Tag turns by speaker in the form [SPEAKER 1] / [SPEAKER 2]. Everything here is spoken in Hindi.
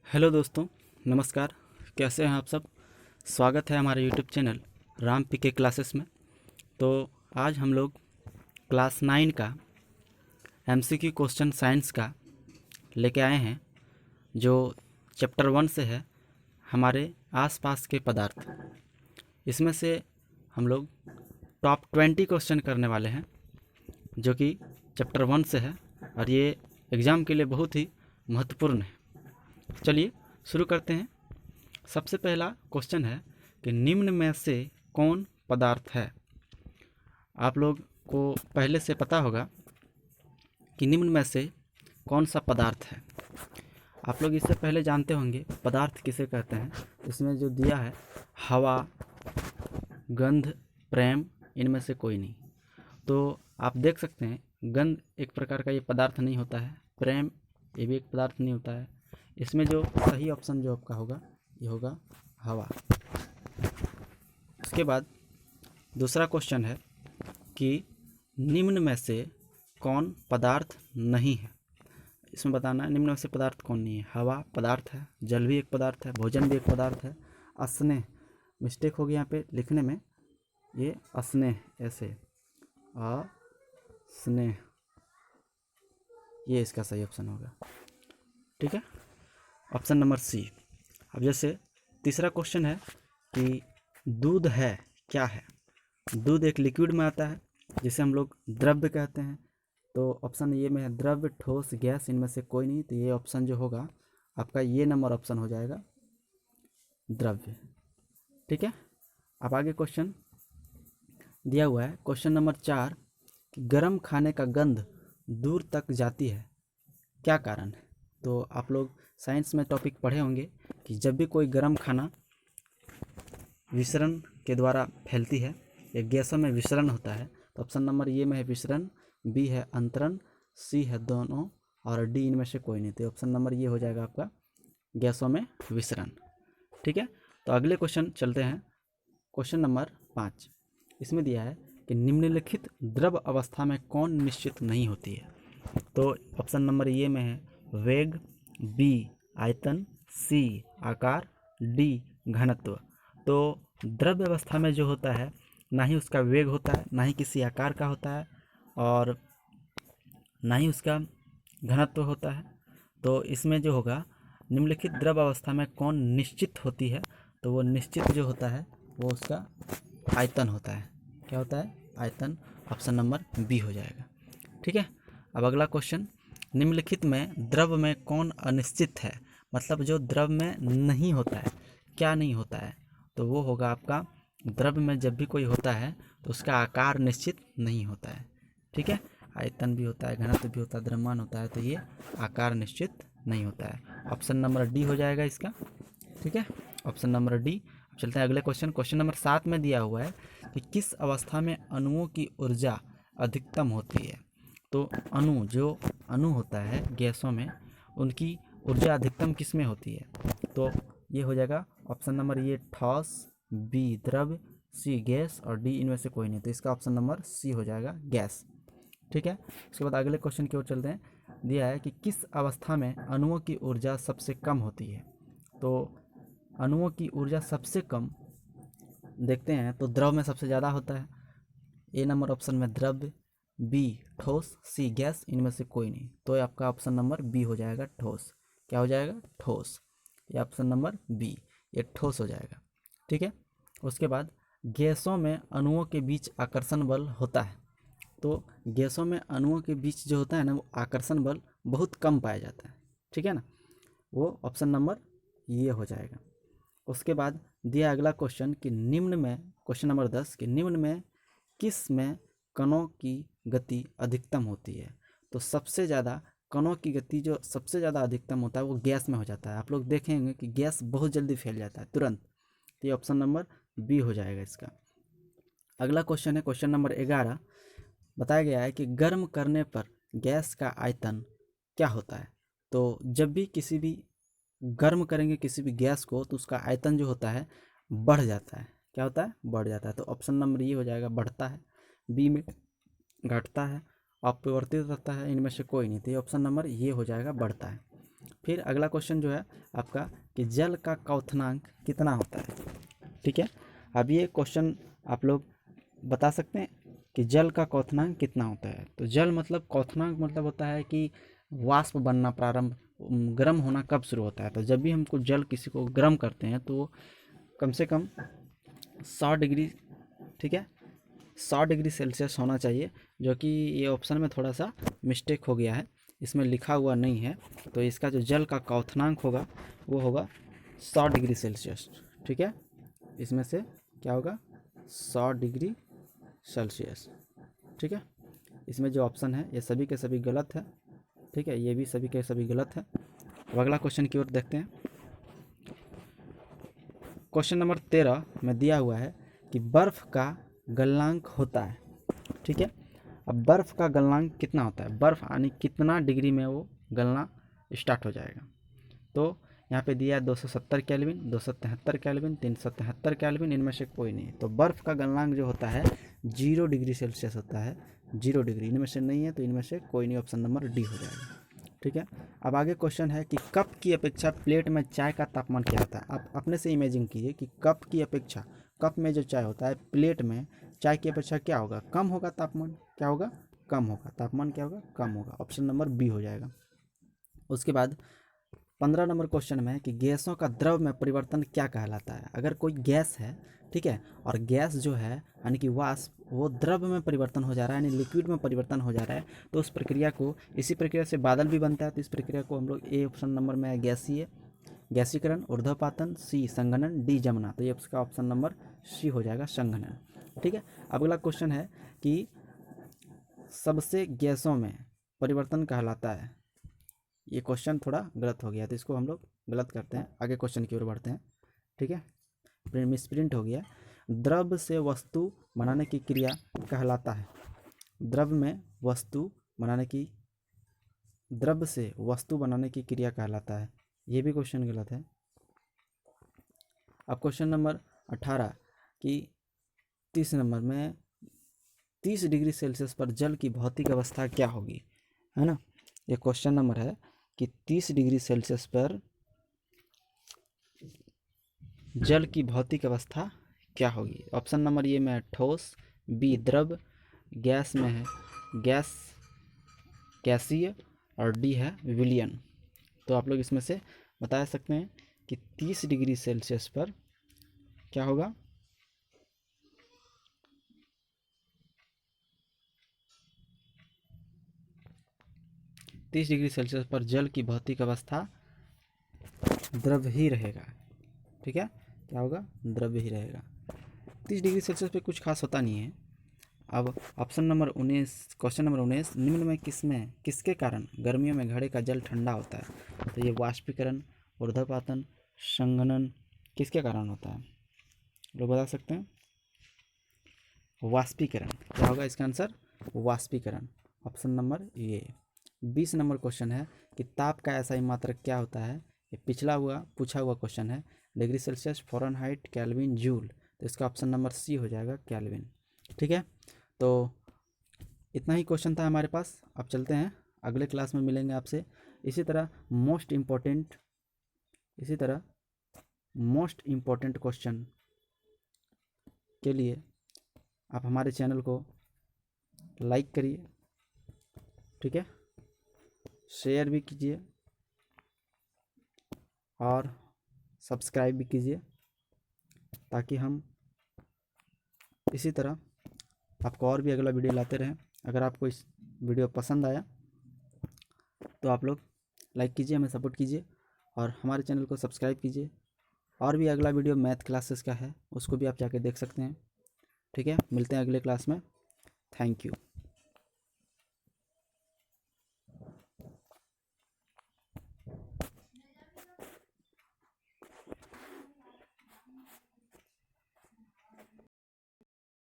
[SPEAKER 1] हेलो दोस्तों, नमस्कार। कैसे हैं आप सब? स्वागत है हमारे यूट्यूब चैनल राम पी के क्लासेस में। तो आज हम लोग क्लास 9 का एमसीक्यू क्वेश्चन साइंस का लेके आए हैं, जो चैप्टर 1 से है, हमारे आसपास के पदार्थ। इसमें से हम लोग टॉप 20 क्वेश्चन करने वाले हैं, जो कि चैप्टर 1 से है, और ये एग्ज़ाम के लिए बहुत ही महत्वपूर्ण है। चलिए शुरू करते हैं। सबसे पहला क्वेश्चन है कि निम्न में से कौन पदार्थ है। आप लोग को पहले से पता होगा कि निम्न में से कौन सा पदार्थ है। आप लोग इससे पहले जानते होंगे पदार्थ किसे कहते हैं। इसमें जो दिया है हवा, गंध, प्रेम, इनमें से कोई नहीं। तो आप देख सकते हैं गंध एक प्रकार का ये पदार्थ नहीं होता है, प्रेम ये भी एक पदार्थ नहीं होता है। इसमें जो सही ऑप्शन जो आपका होगा ये होगा हवा। इसके बाद दूसरा क्वेश्चन है कि निम्न में से कौन पदार्थ नहीं है। इसमें बताना है निम्न में से पदार्थ कौन नहीं है। हवा पदार्थ है, जल भी एक पदार्थ है, भोजन भी एक पदार्थ है। स्नेह, मिस्टेक हो गई यहाँ पे लिखने में, ये स्नेह ऐसे स्नेह, ये इसका सही ऑप्शन होगा। ठीक है, ऑप्शन नंबर सी। अब जैसे तीसरा क्वेश्चन है कि दूध है क्या है। दूध एक लिक्विड में आता है जिसे हम लोग द्रव्य कहते हैं। तो ऑप्शन ये में है द्रव्य, ठोस, गैस, इनमें से कोई नहीं। तो ये ऑप्शन जो होगा आपका ये नंबर ऑप्शन हो जाएगा द्रव्य। ठीक है, अब आगे क्वेश्चन दिया हुआ है क्वेश्चन नंबर 4 कि गर्म खाने का गंध दूर तक जाती है, क्या कारण है। तो आप लोग साइंस में टॉपिक पढ़े होंगे कि जब भी कोई गर्म खाना विसरण के द्वारा फैलती है या गैसों में विसरण होता है, तो ऑप्शन नंबर ये में है विसरण, बी है अंतरण, सी है दोनों, और डी इनमें से कोई नहीं। तो ऑप्शन नंबर ये हो जाएगा आपका गैसों में विसरण। ठीक है, तो अगले क्वेश्चन चलते हैं। क्वेश्चन नंबर 5, इसमें दिया है कि निम्नलिखित द्रव अवस्था में कौन निश्चित नहीं होती है। तो ऑप्शन नंबर ये में है वेग, बी आयतन, सी आकार, डी घनत्व। तो द्रव्य अवस्था में जो होता है ना ही उसका वेग होता है, ना ही किसी आकार का होता है, और ना ही उसका घनत्व होता है। तो इसमें जो होगा निम्नलिखित द्रव अवस्था में कौन निश्चित होती है, तो वो निश्चित जो होता है वो उसका आयतन होता है। क्या होता है? आयतन। ऑप्शन नंबर बी हो जाएगा। ठीक है, अब अगला क्वेश्चन, निम्नलिखित में द्रव में कौन अनिश्चित है। मतलब जो द्रव में नहीं होता है, क्या नहीं होता है, तो वो होगा आपका द्रव में जब भी कोई होता है तो उसका आकार निश्चित नहीं होता है। ठीक है, आयतन भी होता है, घनत्व भी होता है, द्रव्यमान होता है, तो ये आकार निश्चित नहीं होता है। ऑप्शन नंबर डी हो जाएगा इसका। ठीक है, ऑप्शन नंबर डी। अब चलते हैं अगले क्वेश्चन। क्वेश्चन नंबर 7 में दिया हुआ है कि किस अवस्था में अणुओं की ऊर्जा अधिकतम होती है। तो जो अणु होता है गैसों में, उनकी ऊर्जा अधिकतम किस में होती है। तो ये हो जाएगा ऑप्शन नंबर ये ठोस, बी द्रव्य, सी गैस, और डी इनमें से कोई नहीं। तो इसका ऑप्शन नंबर सी हो जाएगा गैस। ठीक है, उसके बाद अगले क्वेश्चन की ओर चलते हैं। दिया है कि किस अवस्था में अणुओं की ऊर्जा सबसे कम होती है। तो अणुओं की ऊर्जा सबसे कम देखते हैं तो द्रव में सबसे ज़्यादा होता है। ए नंबर ऑप्शन में द्रव्य, बी ठोस, सी गैस, इनमें से कोई नहीं। तो आपका ऑप्शन नंबर बी हो जाएगा ठोस। क्या हो जाएगा? ठोस। ये ऑप्शन नंबर बी, ये ठोस हो जाएगा। ठीक है, उसके बाद गैसों में अणुओं के बीच आकर्षण बल होता है। तो गैसों में अणुओं के बीच जो होता है ना, वो आकर्षण बल बहुत कम पाया जाता है। ठीक है ना, वो ऑप्शन नंबर ये हो जाएगा। उसके बाद दिया अगला क्वेश्चन कि निम्न में, क्वेश्चन नंबर 10 कि निम्न में किस में कणों की गति अधिकतम होती है। तो सबसे ज़्यादा कणों की गति जो सबसे ज़्यादा अधिकतम होता है वो गैस में हो जाता है। आप लोग देखेंगे कि गैस बहुत जल्दी फैल जाता है तुरंत। तो ये ऑप्शन नंबर बी हो जाएगा इसका। अगला क्वेश्चन है क्वेश्चन नंबर 11। बताया गया है कि गर्म करने पर गैस का आयतन क्या होता है। तो जब भी किसी भी गर्म करेंगे किसी भी गैस को, तो उसका आयतन जो होता है बढ़ जाता है। क्या होता है? बढ़ जाता है। तो ऑप्शन नंबर ये हो जाएगा बढ़ता है, बी में घटता है, अपरिवर्तित रहता है, इनमें से कोई नहीं। तो ये ऑप्शन नंबर ये हो जाएगा बढ़ता है। फिर अगला क्वेश्चन जो है आपका कि जल का क्वथनांक कितना होता है। ठीक है, अब ये क्वेश्चन आप लोग बता सकते हैं कि जल का क्वथनांक कितना होता है। तो जल मतलब क्वथनांक मतलब होता है कि वाष्प बनना प्रारंभ, गर्म होना कब शुरू होता है। तो जब भी हमको जल किसी को गर्म करते हैं तो कम से कम 100 डिग्री, ठीक है, 100 डिग्री सेल्सियस होना चाहिए, जो कि ये ऑप्शन में थोड़ा सा मिस्टेक हो गया है, इसमें लिखा हुआ नहीं है। तो इसका जो जल का क्वथनांक होगा वो होगा 100 डिग्री सेल्सियस। ठीक है, इसमें से क्या होगा 100 डिग्री सेल्सियस। ठीक है, इसमें जो ऑप्शन है ये सभी के सभी गलत है। ठीक है, ये भी सभी के सभी गलत है। अब अगला क्वेश्चन की ओर देखते हैं। क्वेश्चन नंबर 13 में दिया हुआ है कि बर्फ़ का गलनांक होता है। ठीक है, अब बर्फ़ का गलनांक कितना होता है, बर्फ़ यानी कितना डिग्री में वो गलना स्टार्ट हो जाएगा। तो यहाँ पे दिया है 270 केल्विन, 273 केल्विन, 373 केल्विन, इनमें से कोई नहीं। तो बर्फ़ का गलनांक जो होता है 0 डिग्री सेल्सियस होता है, 0 डिग्री, इनमें से नहीं है तो इनमें से कोई नहीं, ऑप्शन नंबर डी हो जाएगा। ठीक है, अब आगे क्वेश्चन है कि कप की अपेक्षा प्लेट में चाय का तापमान क्या होता है। आप अपने से इमेजिन कीजिए कि कप की अपेक्षा, कप में जो चाय होता है प्लेट में चाय की अपेक्षा क्या होगा, कम होगा तापमान, क्या होगा, कम होगा तापमान, क्या होगा, कम होगा, ऑप्शन नंबर बी हो जाएगा। उसके बाद 15 नंबर क्वेश्चन में है कि गैसों का द्रव में परिवर्तन क्या कहलाता है। अगर कोई गैस है, ठीक है, और गैस जो है यानी कि वाष्प, वो द्रव में परिवर्तन हो जा रहा है यानी लिक्विड में परिवर्तन हो जा रहा है, तो उस प्रक्रिया को, इसी प्रक्रिया से बादल भी बनता है, तो इस प्रक्रिया को हम लोग, ए ऑप्शन नंबर में है गैसीय, गैसीकरण, ऊर्ध्वपातन, सी संघनन, डी जमना। तो ये उसका ऑप्शन नंबर सी हो जाएगा, संघनन। ठीक है, अब अगला क्वेश्चन है कि सबसे गैसों में परिवर्तन कहलाता है। ये क्वेश्चन थोड़ा गलत हो गया तो इसको हम लोग गलत करते हैं, आगे क्वेश्चन की ओर बढ़ते हैं। ठीक है, मिसप्रिंट हो गया। द्रव से वस्तु बनाने की क्रिया कहलाता है। द्रव में वस्तु बनाने की, द्रव से वस्तु बनाने की क्रिया कहलाता है, ये भी क्वेश्चन गलत है। अब क्वेश्चन नंबर 18 की 30 नंबर में 30 डिग्री सेल्सियस पर जल की भौतिक अवस्था क्या होगी, है ना। ये क्वेश्चन नंबर है कि 30 डिग्री सेल्सियस पर जल की भौतिक अवस्था क्या होगी। ऑप्शन नंबर ए में है ठोस, बी द्रव, गैस में है गैस, गैसीय, और डी है विलियन। तो आप लोग इसमें से बता सकते हैं कि 30 डिग्री सेल्सियस पर क्या होगा, 30 डिग्री सेल्सियस पर जल की भौतिक अवस्था द्रव ही रहेगा। ठीक है, क्या होगा, द्रव ही रहेगा। 30 डिग्री सेल्सियस पे कुछ खास होता नहीं है। अब ऑप्शन नंबर 19, क्वेश्चन नंबर 19, निम्न में किसमें, किसके कारण गर्मियों में घड़े का जल ठंडा होता है। तो ये वाष्पीकरण, ऊर्ध्वपातन, संघनन, किसके कारण होता है, लोग बता सकते हैं। वाष्पीकरण, क्या होगा इसका आंसर, वाष्पीकरण, option number A. 20 number question है कि ताप का ऐसा ही मात्रक क्या होता है। ये पिछला हुआ पूछा हुआ क्वेश्चन है, degree Celsius, Fahrenheit, kelvin, joule. तो इसका ऑप्शन नंबर सी हो जाएगा, केल्विन। ठीक है, तो इतना ही क्वेश्चन था हमारे पास। अब चलते हैं, अगले क्लास में मिलेंगे आपसे। इसी तरह मोस्ट इम्पोर्टेंट क्वेश्चन के लिए आप हमारे चैनल को लाइक करिए, ठीक है, शेयर भी कीजिए और सब्सक्राइब भी कीजिए, ताकि हम इसी तरह आपको और भी अगला वीडियो लाते रहें। अगर आपको इस वीडियो पसंद आया तो आप लोग लाइक कीजिए, हमें सपोर्ट कीजिए और हमारे चैनल को सब्सक्राइब कीजिए। और भी अगला वीडियो मैथ क्लासेस का है, उसको भी आप जाके देख सकते हैं। ठीक है, मिलते हैं अगले क्लास में। Thank you.